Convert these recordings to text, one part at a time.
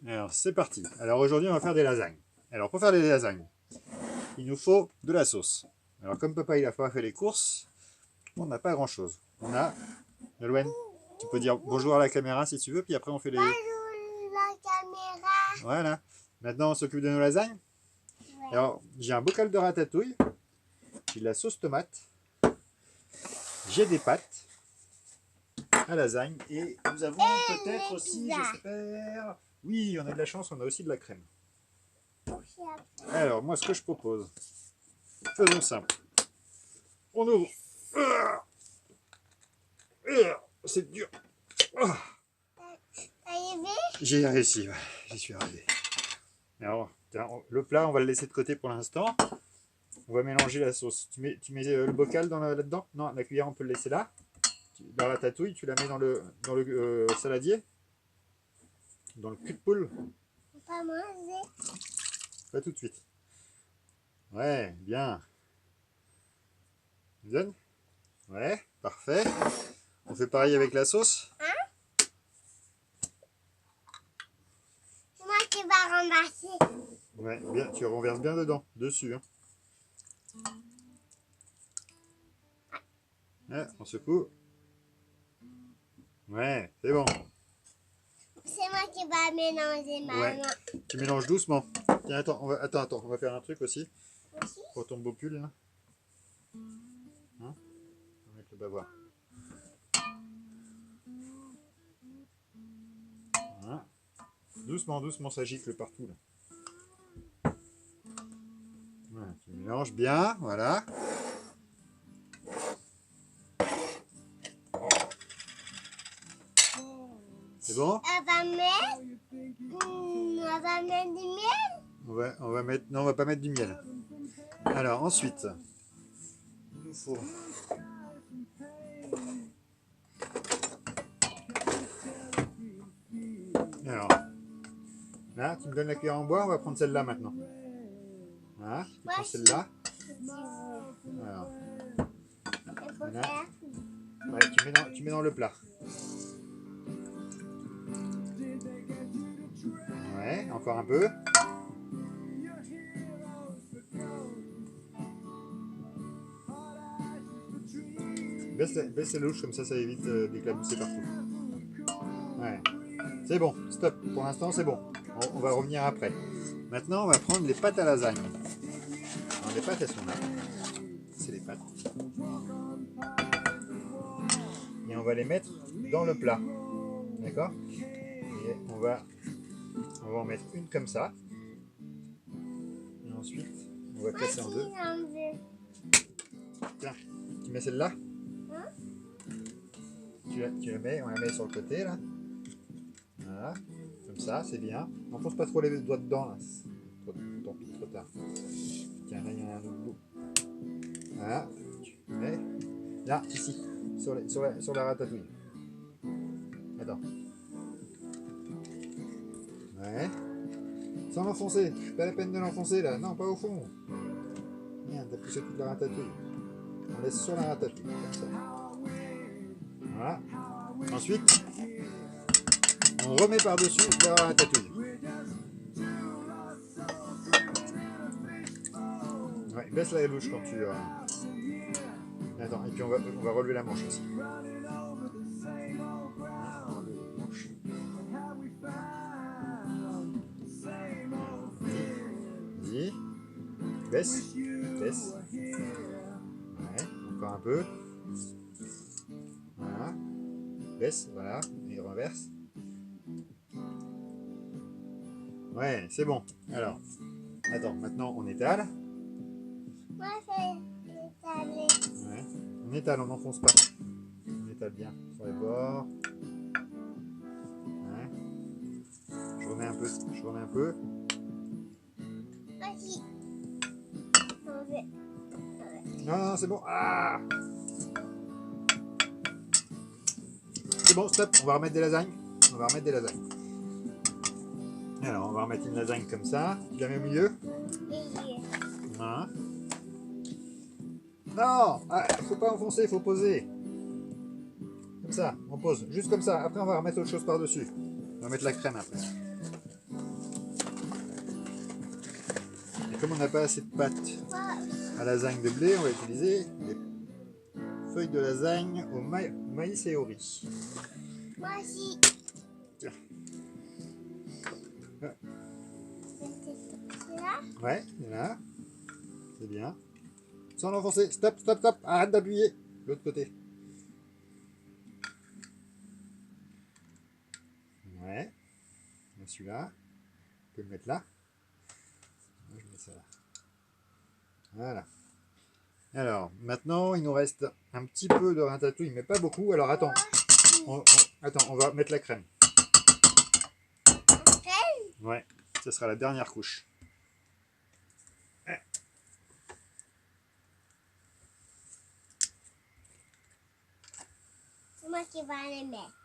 Alors c'est parti. Alors aujourd'hui on va faire des lasagnes. Alors pour faire des lasagnes, il nous faut de la sauce. Alors comme papa il a pas fait les courses, on n'a pas grand chose. On a, Nolwenn, tu peux dire bonjour à la caméra si tu veux, puis après on fait les... Bonjour la caméra. Voilà. Maintenant on s'occupe de nos lasagnes. Ouais. Alors j'ai un bocal de ratatouille, j'ai de la sauce tomate, j'ai des pâtes à lasagne et nous avons peut-être aussi, j'espère... Oui, on a de la chance, on a aussi de la crème. Alors moi ce que je propose, faisons simple. On ouvre. C'est dur. J'ai réussi, ouais. J'y suis arrivé. Alors, le plat, on va le laisser de côté pour l'instant. On va mélanger la sauce. Tu mets le bocal là-dedans? Non, la cuillère, on peut le laisser là. La ratatouille, tu la mets dans le saladier? Dans le cul de poule? Pas manger. Pas tout de suite. Ouais, bien. Bien. Ouais, parfait. On fait pareil avec la sauce. Hein? C'est moi qui va ramasser. Ouais, bien, tu renverses bien dedans, dessus. Hein. Ouais, on secoue. Ouais, c'est bon. C'est moi qui va mélanger Ouais. maman. Tu mélanges doucement. Tiens, attends, on va faire un truc aussi. Aussi? Pour ton beau pull, là. Hein? On va mettre le bavoir. Voilà. Doucement, doucement, ça gicle partout, là. Voilà, tu mélanges bien, voilà. C'est bon? On va mettre du miel. On va mettre... Non, on va pas mettre du miel. Alors, ensuite, il nous faut... Alors, là, tu me donnes la cuillère en bois, on va prendre celle-là maintenant. Voilà, tu prends celle-là. Alors, Il faut voilà. faire. Ouais, tu mets dans le plat. Ouais, encore un peu. Baisse la louche, comme ça évite d'éclabousser partout. Ouais. C'est bon, stop. Pour l'instant, c'est bon. On va revenir après. Maintenant, on va prendre les pâtes à lasagne. Alors, les pâtes, elles sont là. C'est les pâtes. Et on va les mettre dans le plat. D'accord? Et on va en mettre une comme ça. Et ensuite, on va casser en deux. Tiens, tu mets celle-là. Tu la mets, on la met sur le côté là. Voilà, comme ça, c'est bien. N'enfonce pas trop les doigts dedans là. Tant pis, trop tard. Tiens, là il y en a un autre bout. Voilà, tu mets là, ici, sur la ratatouille. Attends. Ouais. Sans l'enfoncer, pas la peine de l'enfoncer là, non, pas au fond. Merde, t'as poussé toute la ratatouille. On laisse sur la ratatouille, comme ça. Voilà. Ensuite, on remet par-dessus la ratatouille. Ouais, baisse la louche quand tu... Attends, et puis on va relever la manche aussi. Vas-y. Baisse. Baisse. Ouais, encore un peu. Voilà. Baisse, voilà. Et renverse. Ouais, c'est bon. Alors, attends, maintenant on étale. Moi, c'est étalé. Ouais. On étale, on n'enfonce pas. On étale bien sur les bords. Ouais. Je remets un peu. Je remets un peu. Vas-y. Non, non, c'est bon. Ah! C'est bon, stop. On va remettre des lasagnes. On va remettre des lasagnes. Alors, on va remettre une lasagne comme ça. Tu la mets au milieu. Voilà. Non! Ah, faut pas enfoncer, faut poser. Comme ça, on pose. Juste comme ça. Après, on va remettre autre chose par-dessus. On va mettre la crème après. comme on n'a pas assez de pâte à lasagne de blé, on va utiliser des feuilles de lasagne au maïs et au riz. Moi aussi. Tiens. C'est là? Ouais, il y en a. C'est bien. Sans l'enfoncer. Stop, stop, stop. Arrête d'appuyer. L'autre côté. Ouais. Celui-là. On peut le mettre là. Moi, je mets ça là. Voilà. Alors, maintenant, il nous reste un petit peu de ratatouille, mais pas beaucoup. Alors, attends. Attends, on va mettre la crème. Ouais, ce sera la dernière couche. C'est moi qui va les mettre.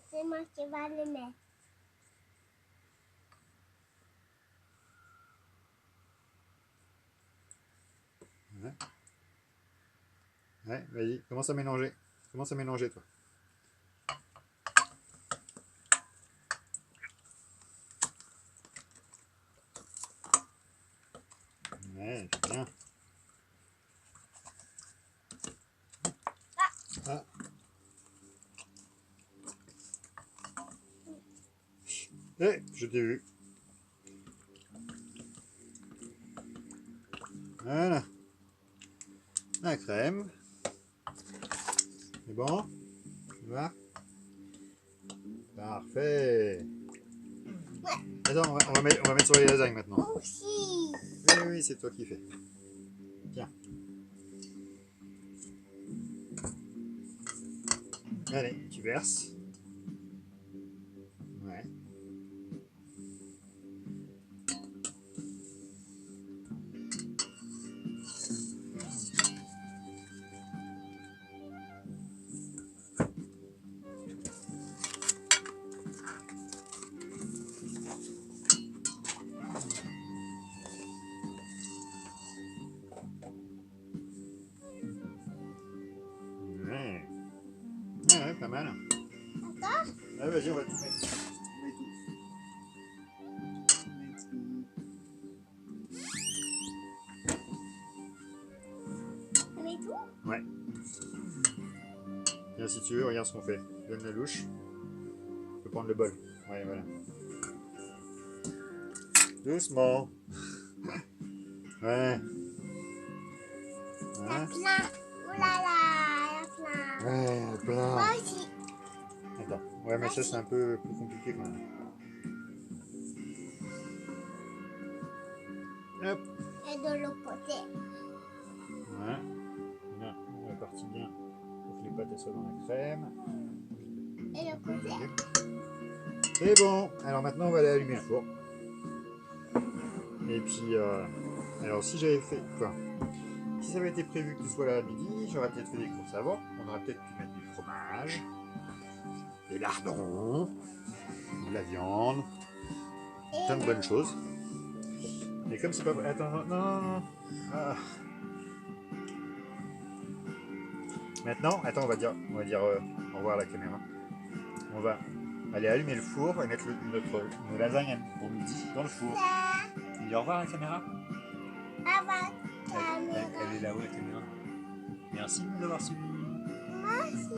C'est moi qui va les mettre. Ouais, ouais, vas-y, commence à mélanger. Commence à mélanger, toi. Ouais, c'est bien. Ah. Eh, je t'ai vu. Voilà. La crème. C'est bon? Tu vois? Parfait. Attends, on va mettre sur les lasagnes maintenant. Moi aussi. Oui, oui, c'est toi qui fais. Tiens. Allez, tu verses. Ouais. Ouais. Ouais, pas mal. Attends. Ah, vas-y, on va tout mettre. On met tout? Ouais. Viens, si tu veux, regarde ce qu'on fait. Donne la louche. Tu peux prendre le bol. Ouais, voilà. Doucement. Ouais. Il y a Hein? plein. Oh là là, il y a plein. Ouais, plein. Moi aussi. Attends. Ouais, mais ça, c'est un peu plus compliqué quand même. Hop. Et de l'autre côté. Ouais. Là, on répartit bien pour que les pâtes elles soient dans la crème. Et le côté. C'est bon. Alors maintenant, on va aller allumer le four. Et puis, alors si j'avais fait, enfin, si ça avait été prévu que tu sois là à midi, j'aurais peut-être fait des courses avant. On aurait peut-être pu mettre du fromage, des lardons, de la viande, plein de bonnes choses. Mais comme c'est pas... Attends, non. Ah. Maintenant, attends, on va dire au revoir à la caméra. On va aller allumer le four et mettre nos lasagnes pour midi dans le four. Tu dis au revoir à la caméra. Elle est là-haut la caméra. Merci de nous avoir suivis. Merci.